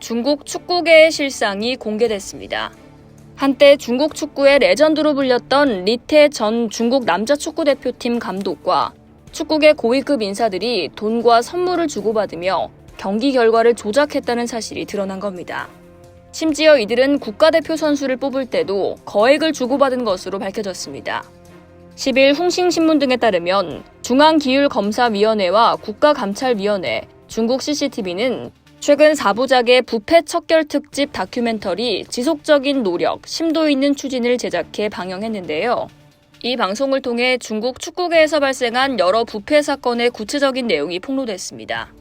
중국 축구계의 실상이 공개됐습니다. 한때 중국 축구의 레전드로 불렸던 리태 전 중국 남자 축구대표팀 감독과 축구계 고위급 인사들이 돈과 선물을 주고받으며 경기 결과를 조작했다는 사실이 드러난 겁니다. 심지어 이들은 국가대표 선수를 뽑을 때도 거액을 주고받은 것으로 밝혀졌습니다. 10일 홍싱신문 등에 따르면 중앙기율검사위원회와 국가감찰위원회, 중국 CCTV는 최근 4부작의 부패 척결 특집 다큐멘터리 지속적인 노력, 심도 있는 추진을 제작해 방영했는데요. 이 방송을 통해 중국 축구계에서 발생한 여러 부패 사건의 구체적인 내용이 폭로됐습니다.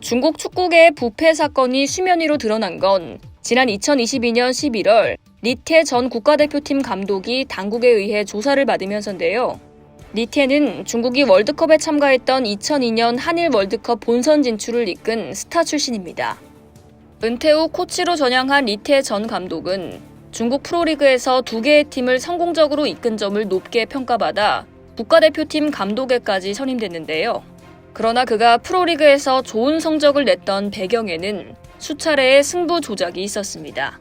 중국 축구계의 부패 사건이 수면 위로 드러난 건 지난 2022년 11월 리태 전 국가대표팀 감독이 당국에 의해 조사를 받으면서인데요. 리태는 중국이 월드컵에 참가했던 2002년 한일 월드컵 본선 진출을 이끈 스타 출신입니다. 은퇴 후 코치로 전향한 리태 전 감독은 중국 프로리그에서 2개의 팀을 성공적으로 이끈 점을 높게 평가받아 국가대표팀 감독에까지 선임됐는데요. 그러나 그가 프로리그에서 좋은 성적을 냈던 배경에는 수차례의 승부 조작이 있었습니다.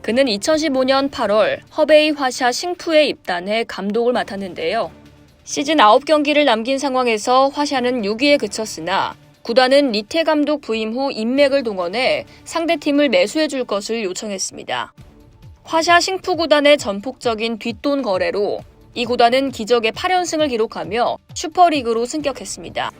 그는 2015년 8월 허베이 화샤 싱푸에 입단해 감독을 맡았는데요. 시즌 9경기를 남긴 상황에서 화샤는 6위에 그쳤으나 구단은 리태 감독 부임 후 인맥을 동원해 상대팀을 매수해줄 것을 요청했습니다. 화샤 싱푸 구단의 전폭적인 뒷돈 거래로 이 구단은 기적의 8연승을 기록하며 슈퍼리그로 승격했습니다.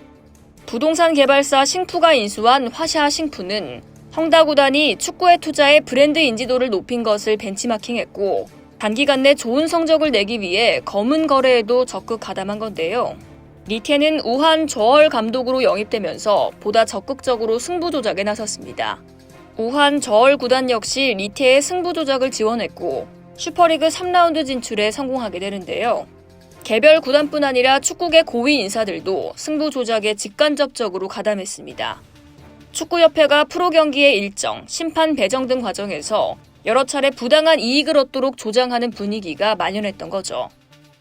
부동산 개발사 싱푸가 인수한 화샤 싱푸는 헝다 구단이 축구에 투자해 브랜드 인지도를 높인 것을 벤치마킹했고 단기간 내 좋은 성적을 내기 위해 검은 거래에도 적극 가담한 건데요. 리태는 우한 저얼 감독으로 영입되면서 보다 적극적으로 승부 조작에 나섰습니다. 우한 저얼 구단 역시 리태의 승부 조작을 지원했고 슈퍼리그 3라운드 진출에 성공하게 되는데요. 개별 구단뿐 아니라 축구계 고위 인사들도 승부 조작에 직간접적으로 가담했습니다. 축구협회가 프로 경기의 일정, 심판 배정 등 과정에서 여러 차례 부당한 이익을 얻도록 조장하는 분위기가 만연했던 거죠.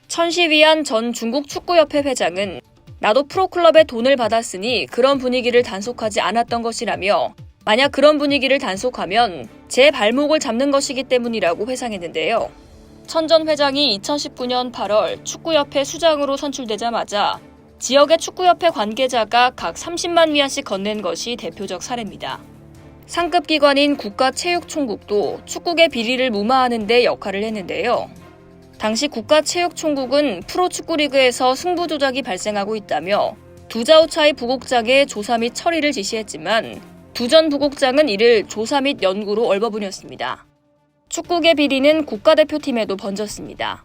천시위안 전 중국 축구협회 회장은 나도 프로클럽에 돈을 받았으니 그런 분위기를 단속하지 않았던 것이라며 만약 그런 분위기를 단속하면 제 발목을 잡는 것이기 때문이라고 회상했는데요. 천 전 회장이 2019년 8월 축구협회 수장으로 선출되자마자 지역의 축구협회 관계자가 각 30만 위안씩 건넨 것이 대표적 사례입니다. 상급 기관인 국가체육총국도 축구계 비리를 무마하는 데 역할을 했는데요. 당시 국가체육총국은 프로축구리그에서 승부 조작이 발생하고 있다며 두자오차이 부국장에 조사 및 처리를 지시했지만 두 전 부국장은 이를 조사 및 연구로 얼버무렸습니다. 축구계 비리는 국가대표팀에도 번졌습니다.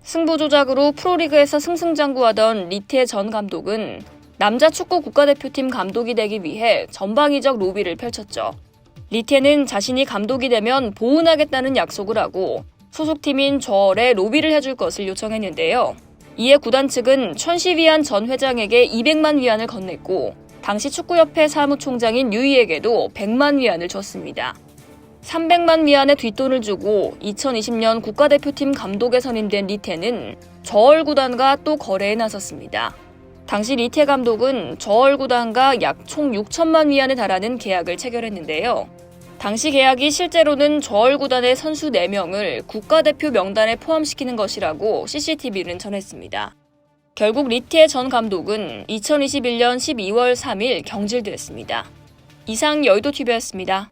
승부 조작으로 프로리그에서 승승장구하던 리태 전 감독은 남자 축구 국가대표팀 감독이 되기 위해 전방위적 로비를 펼쳤죠. 리태는 자신이 감독이 되면 보훈하겠다는 약속을 하고 소속팀인 저얼에 로비를 해줄 것을 요청했는데요. 이에 구단 측은 천시위안 전 회장에게 200만 위안을 건넸고 당시 축구협회 사무총장인 유이에게도 100만 위안을 줬습니다. 300만 위안의 뒷돈을 주고 2020년 국가대표팀 감독에 선임된 리태는 저얼 구단과 또 거래에 나섰습니다. 당시 리태 감독은 저얼 구단과 약 총 6천만 위안에 달하는 계약을 체결했는데요. 당시 계약이 실제로는 저얼 구단의 선수 4명을 국가대표 명단에 포함시키는 것이라고 CCTV는 전했습니다. 결국 리태 전 감독은 2021년 12월 3일 경질됐습니다. 이상 여의도TV였습니다.